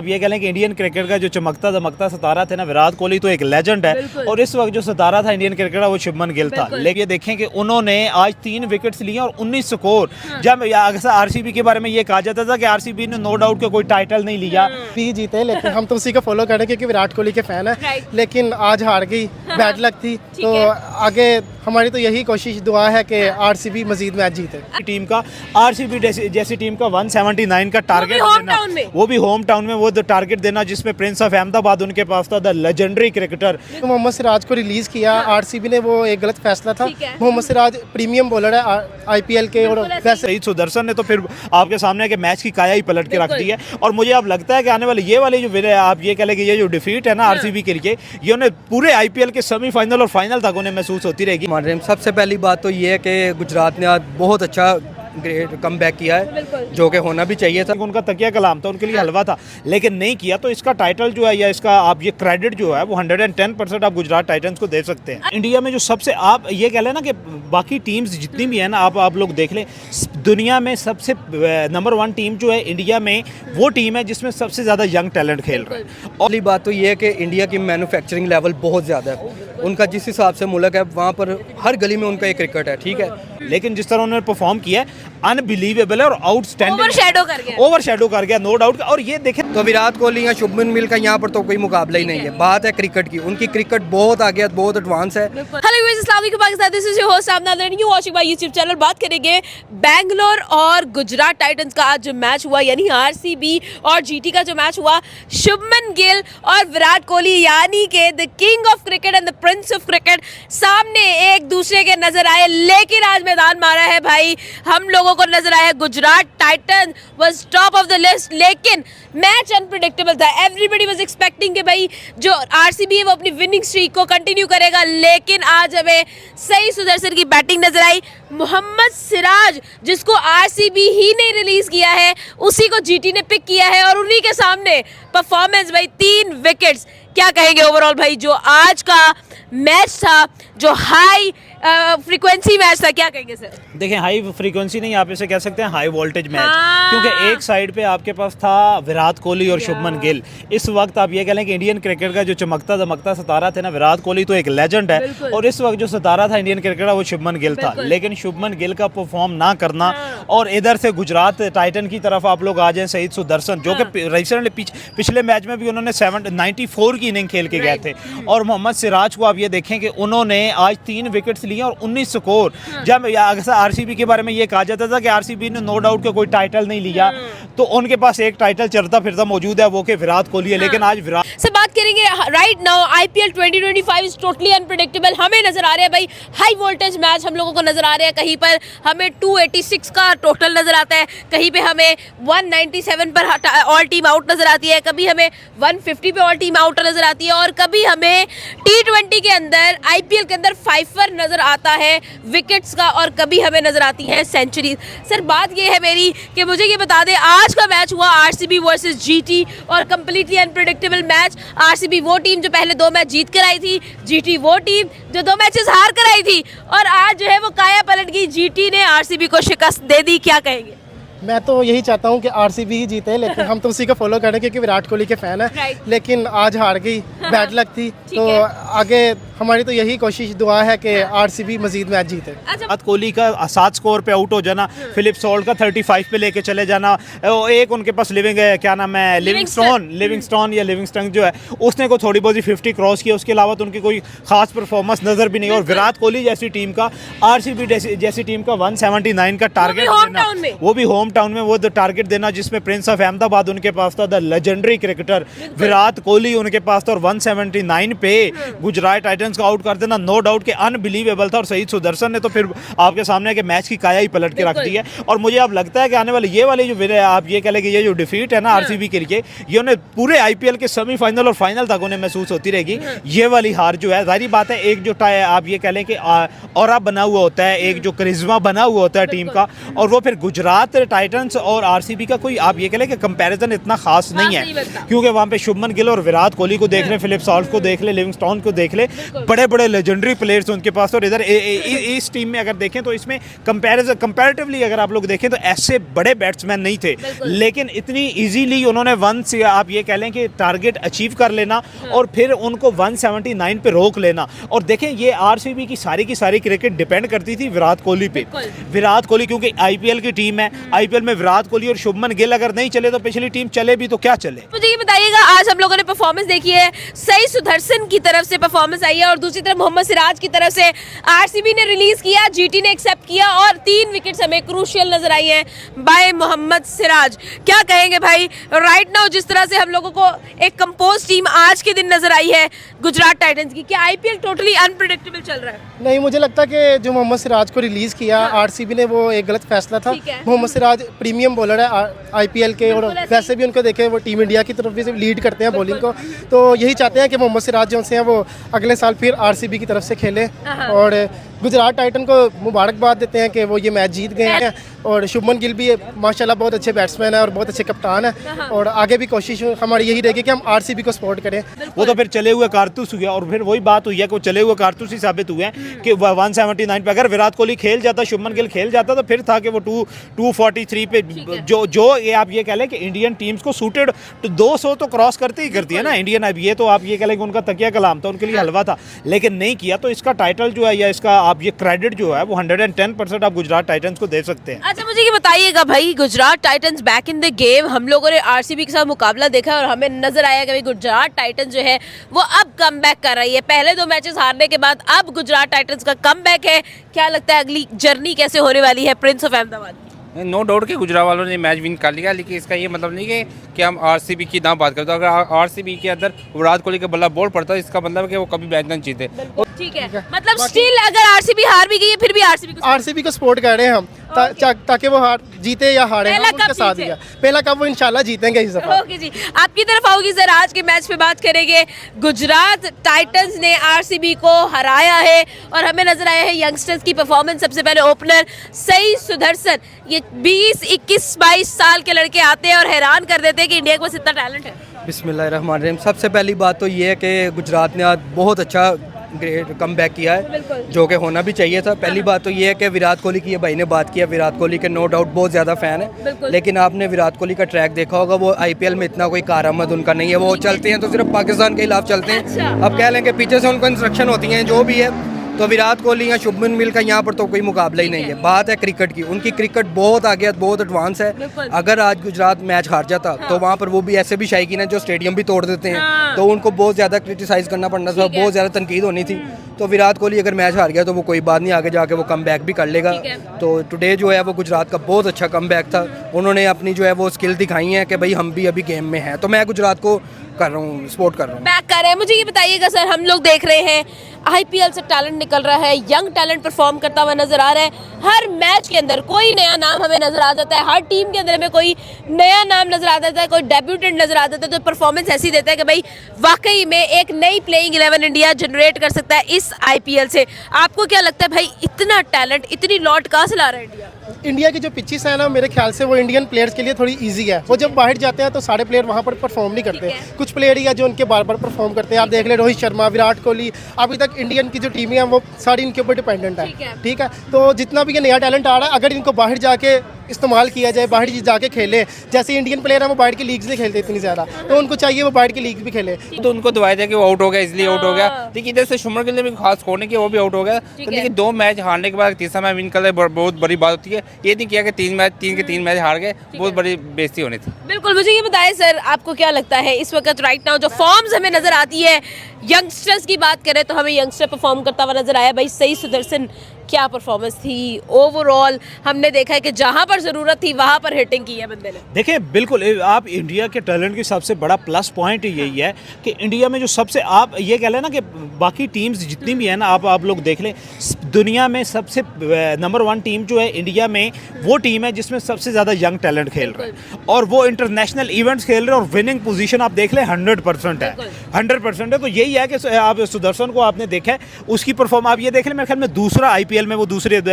अब ये कह लें कि इंडियन क्रिकेट का जो चमकता दमकता सितारा थे ना विराट कोहली तो एक लेजेंड है और इस वक्त जो सितारा था इंडियन क्रिकेट का वो शुभमन गिल था। लेकिन ये देखें कि उन्होंने आज 3 विकेट्स लिए और 19 स्कोर। जब अक्सर आरसीबी के बारे में ये कहा जाता था कि आरसीबी ने नो डाउट कोई टाइटल नहीं लिया, भी जीते, लेकिन हम तो उसी को फॉलो करें क्योंकि विराट कोहली के फैन है। लेकिन आज हार गई, बैड लक थी। तो आगे हमारी तो यही कोशिश दुआ है कि आरसीबी मजीद मैच जीते। टीम का आरसीबी जैसी टीम का 179 का टारगेट देना, वो भी होम टाउन में वो टारगेट देना जिसमें प्रिंस ऑफ अहमदाबाद उनके पास था, द लेजेंडरी क्रिकेटर। तो मोहम्मद सिराज को रिलीज किया आरसीबी ने, वो एक गलत फैसला था। मोहम्मद सिराज प्रीमियम बॉलर है आईपीएल के। और वैसे शहीद सुदर्शन ने तो फिर आपके सामने के मैच की काया ही पलट के रख दी है। और मुझे अब लगता है कि आने वाले ये वाले जो आप ये कह लें कि ये जो डिफीट है ना आरसीबी के लिए, ये उन्हें पूरे आईपीएल के सेमीफाइनल और फाइनल तक उन्हें महसूस होती रहेगी। सबसे पहली बात तो ये है कि गुजरात ने आज बहुत अच्छा ग्रेट कम बैक किया है, जो कि होना भी चाहिए था। उनका तकिया कलाम था, उनके लिए हलवा था, लेकिन नहीं किया। तो इसका टाइटल जो है या इसका आप ये क्रेडिट जो है वो 110% आप गुजरात टाइटंस को दे सकते हैं। इंडिया में जो सबसे आप ये कह लें ना कि बाकी टीम्स जितनी भी है ना आप लोग देख लें, दुनिया में सबसे नंबर 1 टीम जो है इंडिया में वो टीम है जिसमें सबसे ज़्यादा यंग टैलेंट खेल रहा है। और पहली बात तो ये है कि इंडिया की मैन्युफैक्चरिंग लेवल बहुत ज़्यादा है। उनका जिस हिसाब से मुल्क है वहाँ पर हर गली में उनका एक क्रिकेट है, ठीक है। लेकिन जिस तरह उन्होंने परफॉर्म किया है अनबिलीवेबल है और आउटस्टैंडिंग, ओवरशैडो कर गया नो डाउट। और ये देखें तो विराट कोहली या शुभमन गिल का यहाँ पर तो कोई मुकाबला ही नहीं है। बात है क्रिकेट की, उनकी क्रिकेट बहुत आगे, बहुत एडवांस है। हेलो व्यूअर्स, अस्सलाम वालेकुम Pakistan, this is your host Samna you watching my YouTube channel. बात करेंगे बैंगलोर और गुजरात टाइटंस का आज जो मैच हुआ, यानी आरसीबी और जीटी का जो मैच हुआ। शुभमन गिल और विराट कोहली यानी के the king of cricket and the Prince of cricket सामने एक दूसरे के नजर आए। लेकिन आज मैदान मारा है भाई, हम लोगों को नजर आया Gujarat Titan was top of the list. लेकिन मैच अनप्रेडिक्टेबल था। एवरीबॉडी वाज एक्सपेक्टिंग कि भाई जो आरसीबी है वो अपनी विनिंग स्ट्रीक को कंटिन्यू करेगा। लेकिन आज हमें सही सुदर्शन की बैटिंग नजर आई। मोहम्मद सिराज जिसको आरसीबी ही नहीं रिलीज किया है, उसी को जीटी ने पिक किया है और उन्हीं के सामने परफॉर्मेंस भाई 3 विकेट्स। क्या कहेंगे ओवरऑल भाई, जो आज का मैच था, जो हाई फ्रीक्वेंसी मैच था, क्या कहेंगे सर? देखें, हाई फ्रीक्वेंसी नहीं, आप इसे कह सकते हैं हाई वोल्टेज मैच। क्योंकि एक साइड पे आपके पास था विराट कोहली और शुभमन गिल। इस वक्त आप ये कह लें कि इंडियन क्रिकेट का जो चमकता दमकता सितारा थे ना विराट कोहली तो एक लेजेंड है और इस वक्त जो सितारा था इंडियन क्रिकेट का वो शुभमन गिल था। लेकिन शुभमन गिल का परफॉर्म ना करना और इधर से गुजरात टाइटन की तरफ आप लोग आ जाएं शहीद सुदर्शन, जो कि रिसेंटली पिछले मैच में भी उन्होंने 94 की इनिंग खेल के गए थे। और मोहम्मद सिराज को आप ये देखें कि उन्होंने आज 3 विकेट्स लिए और 19 स्कोर। जब अक्सर आरसीबी के बारे में ये कहा जाता था कि आरसीबी ने नो डाउट कोई टाइटल नहीं लिया, तो उनके पास एक टाइटल चलता फिरता मौजूद है, वो कि विराट कोहली है। लेकिन आज विराट से बात करेंगे right now IPL 2025 is totally unpredictable. हमें नजर आ रहा है भाई हाई वोल्टेज मैच, हम लोगों को नजर आ रहे हैं। कहीं पर हमें 286 का टोटल नजर आता है, कहीं पे हमें 197 पर ऑल टीम आउट नजर आती है, कभी हमें 150 पे ऑल टीम आउट नजर आती है और कभी हमें T20 के अंदर आईपीएल के अंदर फाइफर नजर आता है विकेट्स का और कभी हमें नजर आती है सेंचुरी। सर बात ये है मेरी कि मुझे ये बता दें, आज का मैच हुआ आरसीबी वर्सेस जीटी और कंप्लीटली अनप्रेडिक्टेबल मैच। आरसीबी वो टीम जो पहले 2 मैच जीत कर आई थी, जीटी वो टीम जो 2 मैचेस हार कर आई थी और आज जो है वो काया पलट गई, जीटी ने आरसीबी को शिकस्त दे दी। क्या कहेंगे? मैं तो यही चाहता हूँ कि आरसीबी ही जीते, लेकिन हम तो उसी को फॉलो करें क्योंकि विराट कोहली के फैन है। लेकिन आज हार गई, बैड लक थी। तो आगे हमारी तो यही कोशिश दुआ है कि आरसीबी मजीद मैच जीते। विराट कोहली का 7 स्कोर पे आउट हो जाना, फिलिप सॉल्ट का 35 पे लेके चले जाना, एक उनके पास क्या नाम है लिविंगस्टोन जो है उसने को थोड़ी बहुत 50 क्रॉस किया, उसके अलावा तो उनकी कोई खास परफॉर्मेंस नजर भी नहीं। और विराट कोहली जैसी टीम का आरसीबी जैसी टीम का 179 का टारगेट देना, वो भी होम टाउन में वो टारगेट देना जिसमें प्रिंस ऑफ अहमदाबाद उनके पास था, the legendary cricketer Virat Kohli उनके पास था और 179 पे गुजरात टाइटंस को आउट कर देना नो डाउट के अनबिलीवेबल था। और शहीद सुदर्शन ने तो फिर आपके सामने के मैच की काया ही पलट के रख दी है। और मुझे अब लगता है कि आने वाले ये वाले जो आप ये कह लें कि ये जो डिफीट है ना आरसीबी के लिए, ये उन्हें पूरे आईपीएल के सेमीफाइनल और फाइनल तक उन्हें महसूस होती रहेगी। ये वाली हार जो है, जाहिर बात है, एक जो आप ये कह लें कि ऑरा बना हुआ होता है, एक जो करिश्मा बना हुआ होता है टीम का, और वो फिर गुजरात टाइटंस और आरसीबी का कोई आप ये कह लें कि कंपैरिजन इतना खास नहीं नहीं बनता। है, क्योंकि वहाँ पे शुभमन गिल और विराट कोहली को देख ले, फिलिप सॉल्ट को देख ले, लिविंगस्टोन को देख ले, बड़े बड़े लेजेंडरी प्लेयर्स उनके पास। और इधर इस टीम में अगर देखें तो इसमें कंपैरेटिवली अगर आप लोग देखें तो ऐसे बड़े बैट्समैन नहीं थे, लेकिन इतनी इजीली उन्होंने वंस आप ये कह लें कि टारगेट अचीव कर लेना और फिर उनको 179 पे रोक लेना। और देखें ये आरसीबी की सारी क्रिकेट डिपेंड करती थी विराट कोहली पे। विराट कोहली क्योंकि आईपीएल की टीम है, आईपीएल में विराट कोहली और शुभमन गिल अगर नहीं चले तो पिछली टीम चले भी तो क्या चले। मुझे ये बताइएगा, आज हम लोगों ने परफॉर्मेंस देखी है, सही सुदर्शन की तरफ से परफॉर्मेंस आई है और दूसरी तरफ मोहम्मद सिराज की तरफ से आरसीबी ने रिलीज किया, जीटी ने एक्सेप्ट किया और 3 विकेट्स हमें क्रूशियल नजर आई हैं बाय मोहम्मद सिराज। क्या कहेंगे भाई, राइट नाउ जिस तरह से हम लोगों को एक कंपोज टीम आज के दिन नजर आई है गुजरात टाइटंस की, क्या आईपीएल टोटली अनप्रेडिक्टेबल चल रहा है? नहीं, मुझे लगता है कि जो मोहम्मद सिराज को रिलीज़ किया आरसीबी ने वो एक गलत फैसला था। ठीक है। मोहम्मद सिराज प्रीमियम बॉलर है आईपीएल के, और बिल्कुल ऐसे वैसे भी उनको देखे वो टीम इंडिया की तरफ भी से लीड करते हैं बॉलिंग को, तो यही चाहते हैं कि मोहम्मद सिराज जो हैं वो अगले साल फिर आरसीबी की तरफ से खेलें। और गुजरात टाइटन को मुबारकबाद देते हैं कि वो ये मैच जीत गए हैं। और शुभमन गिल भी माशाल्लाह बहुत अच्छे बैट्समैन है और बहुत अच्छे कप्तान है, और आगे भी कोशिश हमारी यही रहेगी कि हम आरसीबी को सपोर्ट करें। वो तो फिर चले हुए कारतूस हुए और फिर वही बात हुई है कि वो चले हुए कारतूस ही साबित हुए हैं कि 179 पे अगर विराट कोहली खेल जाता, शुभमन गिल खेल जाता तो फिर था कि वो 243 पे जो ये आप ये कह लें कि इंडियन टीम्स को सूटेड 200 तो क्रॉस करती ही करती है ना इंडियन। अब ये तो आप ये कह लें कि उनका तकिया कलाम था, उनके लिए हलवा था, लेकिन नहीं किया। तो इसका टाइटल जो है या इसका आप ये क्रेडिट जो है वो 110% आप गुजरात टाइटंस को दे सकते हैं। अच्छा मुझे ये बताइएगा भाई, Gujarat Titans back in the game, हम लोगों ने आरसीबी के साथ मुकाबला देखा और हमें नजर आया कि भाई गुजरात टाइटंस जो है वो अब कमबैक कर रही है। पहले 2 मैचेस हारने के बाद अब गुजरात टाइटंस का कमबैक है। क्या लगता है अगली जर्नी कैसे होने वाली है prince of Ahmedabad? No doubt कि गुजरात वालों ने मैच विन कर लिया, लेकिन इसका ये मतलब नहीं कि हम आरसीबी की ना बात करें। तो अगर आरसीबी के अंदर विराट कोहली का बल्ला बोल पड़ता है, इसका मतलब है कि वो कभी मैच नहीं जीते। ठीक है, मतलब स्टिल अगर आरसीबी हार भी गई है फिर भी आरसीबी को सपोर्ट कर रहे हैं हम ताकि वो जीते या हारे, पहला हम उनके कप साथ जीते। ही है। पहला कप वो इंशाल्लाह जीतेंगे इस दफा। ओके जी, आपकी तरफ आओगी सर, आज के मैच पे बात करेंगे। गुजरात टाइटंस ने आरसीबी को हराया है और हमें नजर आया है यंगस्टर्स की परफॉर्मेंस। सबसे पहले ओपनर सही सुदर्शन, ये 20, 21, 22 साल के लड़के आते हैं और हैरान कर देते हैं कि इंडिया के पास इतना टैलेंट है। बिस्मिल्लाहिर्रहमानिर्रहीम। सबसे पहली बात तो ये है कि गुजरात ने आज बहुत अच्छा ग्रेट कम बैक किया है, जो कि होना भी चाहिए था। पहली बात तो ये है कि विराट कोहली की ये भाई ने बात किया, विराट कोहली के नो डाउट बहुत ज़्यादा फ़ैन है, लेकिन आपने विराट कोहली का ट्रैक देखा होगा, वो आईपीएल में इतना कोई कारआमद उनका नहीं है। वो चलते हैं तो सिर्फ पाकिस्तान के खिलाफ चलते हैं। अब कह लें कि पीछे से उनको इंस्ट्रक्शन होती हैं जो भी है। तो विराट कोहली या शुभमन गिल का यहाँ पर तो कोई मुकाबला ही नहीं है। बात है क्रिकेट की, उनकी क्रिकेट बहुत आगे, बहुत एडवांस है। अगर आज गुजरात मैच हार जाता तो वहाँ पर वो भी ऐसे भी शायकीन है जो स्टेडियम भी तोड़ देते हैं, तो उनको बहुत ज़्यादा क्रिटिसाइज करना पड़ना था, बहुत ज़्यादा तनकीद होनी थी। तो विराट कोहली अगर मैच हार गया तो वो कोई बात नहीं, आगे जाके वो कम बैक भी कर लेगा। तो टुडे जो है वो गुजरात का बहुत अच्छा कम बैक था। उन्होंने अपनी जो है वो स्किल दिखाई है कि भाई हम भी अभी गेम में हैं। तो मैं गुजरात को कर रहा हूँ, सपोर्ट कर रहा हूँ, बैक कर रहे हैं। मुझे ये बताइएगा सर, हम लोग देख रहे हैं आईपीएल से टैलेंट निकल रहा है, यंग टैलेंट परफॉर्म करता हुआ नजर आ रहा है। हर मैच के अंदर कोई नया नाम हमें नजर आ जाता है, हर टीम के अंदर हमें कोई नया नाम नजर आ जाता है, कोई डेब्यूटेंट नजर आ जाता है। तो परफॉर्मेंस ऐसी देता है कि भाई वाकई में एक नई प्लेइंग 11 इंडिया जनरेट कर सकता है इस आईपीएल से। आपको क्या लगता है भाई, इतना टैलेंट, इतनी लॉट कहाँ से ला रहा है इंडिया की जो पिचेस है ना, मेरे ख्याल से वो इंडियन प्लेयर्स के लिए थोड़ी इजी है। वो जब बाहर जाते हैं तो सारे प्लेयर वहाँ पर परफॉर्म नहीं करते, कुछ प्लेयर ही है जो उनके बार बार परफॉर्म करते हैं। आप देख ले रोहित शर्मा, विराट कोहली, अभी तक इंडियन की जो टीमें हैं वो सारी इनके ऊपर डिपेंडेंट है। ठीक है, तो जितना भी ये नया टैलेंट आ रहा है, अगर इनको बाहर जाके इस्तेमाल किया जाए, बाहर जाके खेले, जैसे इंडियन प्लेयर है वो बाहर की लीग्स नहीं खेलते इतनी ज़्यादा, तो उनको चाहिए वो बाहर की लीग भी खेले। तो उनको दवाया था कि वो आउट हो गया, इसलिए आउट हो गया। लेकिन इधर से शुभमन गिल ने भी खास स्कोर नहीं किया, वो भी आउट हो गया। तो लेकिन 2 मैच हारने के बाद तीसरा मैच विन कर ले, बहुत बड़ी बात होती है। ये नहीं किया कि 3 के 3 मैच हार गए, बहुत बड़ी बेइज्जती होनी थी। बिल्कुल, मुझे ये बताएं सर, आपको क्या लगता है इस वक्त राइट नाउ जो फॉर्म्स हमें नजर आती है, यंगस्टर्स की बात करें तो हमें यंगस्टर परफॉर्म करता हुआ नजर आया। भाई सही सुदर्शन, क्या परफॉर्मेंस थी ओवरऑल। हमने देखा है कि जहां पर जरूरत थी वहां पर हिटिंग की है बंदे ने। देखिए बिल्कुल, आप इंडिया के टैलेंट की सबसे बड़ा प्लस पॉइंट यही है कि इंडिया में जो सबसे, आप ये कह लें ना कि बाकी टीम्स जितनी भी है ना, आप लोग देख लें, दुनिया में सबसे नंबर 1 टीम जो है इंडिया में, वो टीम है जिसमें सबसे ज़्यादा यंग टैलेंट खेल रहे हैं और वो इंटरनेशनल इवेंट्स खेल रहे हैं और विनिंग पोजीशन आप देख लें 100% है, 100% है। तो यही है कि आप सुदर्शन को आपने देखा है, उसकी परफॉर्म आप ये देख लें, मेरे ख्याल में दूसरा आईपीएल आईपीएल में वो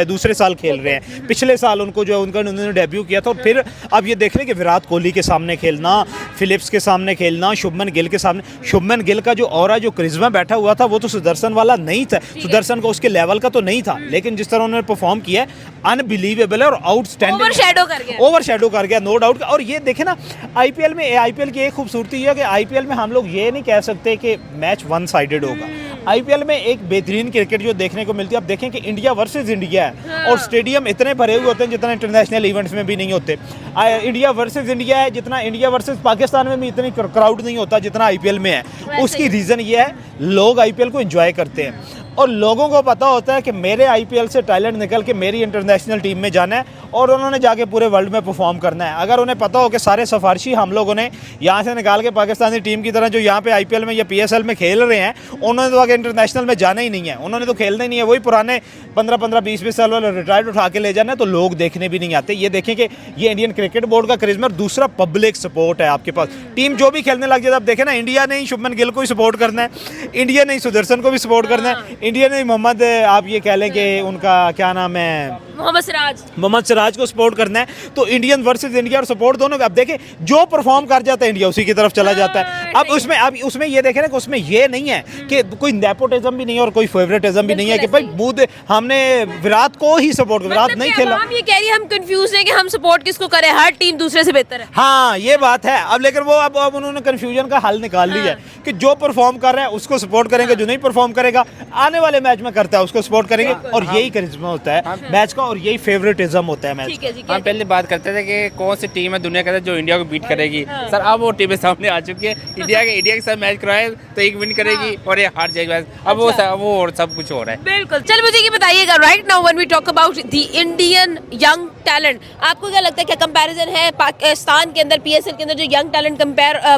दूसरे साल खेल रहे हैं। पिछले साल उनको जो है उन्होंने डेब्यू किया था, और फिर अब ये देख रहे हैं कि विराट कोहली के सामने खेलना, फिलिप्स के सामने खेलना, शुभमन गिल के सामने। शुभमन गिल का जो ऑरा, जो करिश्मा बैठा हुआ था, वो तो सुदर्शन वाला नहीं था, सुदर्शन को उसके लेवल का तो नहीं था, लेकिन जिस तरह उन्होंने परफॉर्म किया है अनबिलीवेबल है और आउटस्टैंडिंग, ओवरशैडो कर गया, नो डाउट। और ये देखे ना आईपीएल की एक खूबसूरती है कि आईपीएल में हम लोग ये नहीं कह सकते कि मैच वन साइडेड होगा। आईपीएल में एक बेहतरीन क्रिकेट जो देखने को मिलती है, आप देखें कि इंडिया वर्सेस इंडिया है, और स्टेडियम इतने भरे हुए होते हैं जितना इंटरनेशनल इवेंट्स में भी नहीं होते। इंडिया वर्सेस इंडिया है, जितना इंडिया वर्सेस पाकिस्तान में भी इतनी क्राउड नहीं होता जितना आईपीएल में है। उसकी रीज़न ये है, लोग आईपीएल को एंजॉय करते हैं, और लोगों को पता होता है कि मेरे आईपीएल से टैलेंट निकल के मेरी इंटरनेशनल टीम में जाना है, और उन्होंने जाके पूरे वर्ल्ड में परफॉर्म करना है। अगर उन्हें पता हो कि सारे सिफारशी हम लोगों ने यहाँ से निकाल के पाकिस्तानी टीम की तरह जो यहाँ पे आईपीएल में या पीएसएल में खेल रहे हैं, उन्होंने तो आगे इंटरनेशनल में जाना ही नहीं है, उन्होंने तो खेलना ही नहीं है, वही पुराने 15-15, 20-20 साल वाले रिटायर्ड उठा के ले जाना है, तो लोग देखने भी नहीं आते। ये देखें कि ये इंडियन क्रिकेट बोर्ड का करिश्मा, और दूसरा पब्लिक सपोर्ट है आपके पास। टीम जो भी खेलने लग जाए, आप देखें ना, इंडिया ने ही शुभमन गिल को ही सपोर्ट करना है, इंडिया ने ही सुदर्शन को भी सपोर्ट करना है, इंडिया ने ही मोहम्मद, आप ये कह लें कि उनका क्या नाम है, मोहम्मद सिराज को सपोर्ट करना है। तो इंडियन वर्सेस इंडिया और सपोर्ट दोनों। अब देखें जो परफॉर्म कर जाता है इंडिया उसी की तरफ चला जाता है। अब उसमें ये देखें ना कि उसमें ये नहीं है कि कोई नेपोटिज्म भी नहीं है और कोई फेवरेटिज्म भी नहीं है कि भाई बूद हमने विराट को ही सपोर्ट, विराट नहीं खेला। हम ये कह रही है, हम कंफ्यूज हैं कि हम सपोर्ट किसको करें, हर टीम दूसरे से बेहतर है। हाँ, ये बात है। अब लेकिन वो अब उन्होंने कंफ्यूजन का हल निकाल लिया है कि जो परफॉर्म कर रहा है उसको सपोर्ट करेंगे, जो नहीं परफॉर्म करेगा आने वाले मैच में करता है उसको सपोर्ट करेंगे, और यही करिश्मा होता है मैच का, और यही फेवरेटिज्म होता है मैच का। हम पहले बात करते थे कि कौन सी टीम है दुनिया के अंदर जो इंडिया को बीट करेगी। सर अब वो टीमें सामने आ चुकी है, इंडिया के साथ मैच कराए तो एक विन करेगी और ये हार जाएगी। अब वो और सब कुछ हो रहा है। बिल्कुल। चल मुझे ये बताइएगा, right now when we talk about the Indian young talent, आपको क्या लगता है, क्या कंपैरिजन है पाकिस्तान के अंदर, पीएसएल के अंदर जो यंग टैलेंट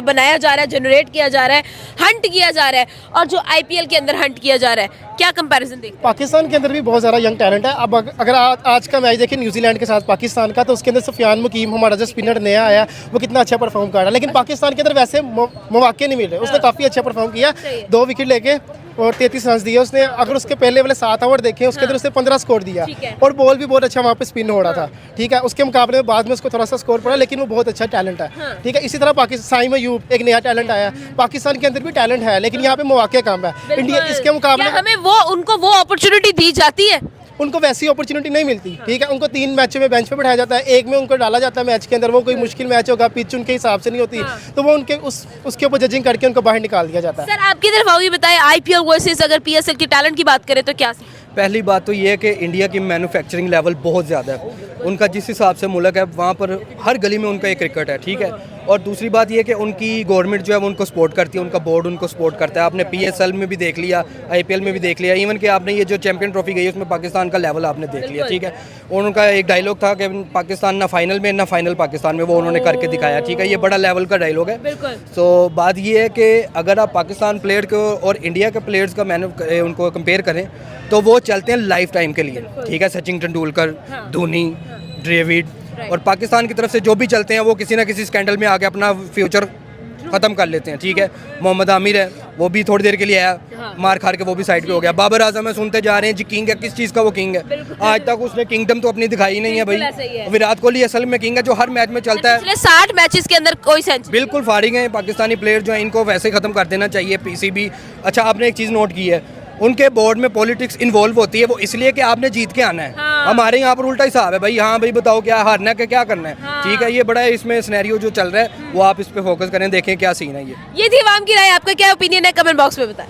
बनाया जा रहा है, जनरेट किया जा रहा है, हंट किया जा रहा है, और जो आईपीएल के अंदर हंट किया जा रहा है, क्या कंपैरिजन देखते हैं? पाकिस्तान के अंदर भी बहुत ज़्यादा यंग टैलेंट है। अब अगर आज का मैच देखें न्यूजीलैंड के साथ पाकिस्तान का, तो उसके अंदर सुफियान मुकीम, हमारा जो स्पिनर नया आया, वो कितना अच्छा परफॉर्म कर रहा है। लेकिन पाकिस्तान के अंदर वैसे मौके नहीं मिल रहे। उसने काफ़ी अच्छा परफॉर्म किया, 2 विकेट लेके और 33 रन दिए उसने। अगर उसके पहले वाले 7 ओवर देखें, उसके अंदर उसने 15 स्कोर दिया, और बॉल भी बहुत अच्छा वहाँ पे स्पिन हो रहा था। ठीक है, उसके मुकाबले में बाद में उसको थोड़ा सा स्कोर पड़ा, लेकिन वो बहुत अच्छा टैलेंट है। ठीक है, इसी तरह पाकिस्तान साइम अयूब एक नया टैलेंट आया। पाकिस्तान के अंदर भी टैलेंट है, लेकिन यहाँ पे मौके कम है। इंडिया इसके मुकाबले हमें उनको वो अपॉर्चुनिटी दी जाती है, उनको वैसी अपॉर्चुनिटी नहीं मिलती। ठीक है, उनको 3 मैचों में बेंच पे बैठाया जाता है, एक में उनको डाला जाता है मैच के अंदर, वो कोई मुश्किल मैच होगा, पिच उनके हिसाब से नहीं होती, तो वो उनके उसके ऊपर जजिंग करके उनको बाहर निकाल दिया जाता है। सर आपकी तरफ आओ, ये बताएं आईपीएल वर्सेस अगर पीएसएल की टैलेंट की बात करें तो क्या? पहली बात तो ये है कि इंडिया की मैन्युफैक्चरिंग लेवल बहुत ज़्यादा है, उनका जिस हिसाब से मुल्क है वहाँ पर हर गली में उनका एक क्रिकेट है। ठीक है, और दूसरी बात ये कि उनकी गवर्नमेंट जो है वो उनको सपोर्ट करती है, उनका बोर्ड उनको सपोर्ट करता है। आपने पीएसएल में भी देख लिया, आईपीएल में भी देख लिया, इवन कि आपने ये जो चैंपियन ट्रॉफी गई है उसमें पाकिस्तान का लेवल आपने देख लिया। ठीक है, और उनका एक डायलॉग था कि पाकिस्तान ना फाइनल में ना फाइनल पाकिस्तान में, वो उन्होंने करके दिखाया। ठीक है, ये बड़ा लेवल का डायलॉग है। तो बात ये है कि अगर आप पाकिस्तान प्लेयर को और इंडिया के प्लेयर्स का उनको कंपेयर करें तो वो चलते हैं लाइफ टाइम के लिए। ठीक है, सचिन तेंदुलकर, धोनी, ड्रेविड, और पाकिस्तान की तरफ से जो भी चलते हैं वो किसी ना किसी स्कैंडल में आके अपना फ्यूचर ख़त्म कर लेते हैं। ठीक है, मोहम्मद आमिर है, वो भी थोड़ी देर के लिए आया, मार खार के वो भी साइड पे हो गया। बाबर आजम है, सुनते जा रहे हैं जी किंग है, किस चीज़ का वो किंग है? आज तक उसने किंगडम तो अपनी दिखाई नहीं है भाई। विराट कोहली असल में किंग है जो हर मैच में चलता है। 60 मैचेस के अंदर कोई सेंचुरी। बिल्कुल फारिग हैं पाकिस्तानी प्लेयर जो हैं, इनको वैसे ख़त्म कर देना चाहिए। पीसीबी, अच्छा आपने एक चीज़ नोट की है, उनके बोर्ड में पॉलिटिक्स इन्वॉल्व होती है, वो इसलिए कि आपने जीत के आना है। हमारे यहाँ पर उल्टा हिसाब है भाई, हाँ भाई बताओ क्या हारना है, क्या करना है। ठीक है, ये बड़ा है इसमें सिनेरियो जो चल रहा है, वो आप इस पे फोकस करें, देखें क्या सीन है। ये थी आवाम की राय, आपका क्या ओपिनियन है, कमेंट बॉक्स में बताएं।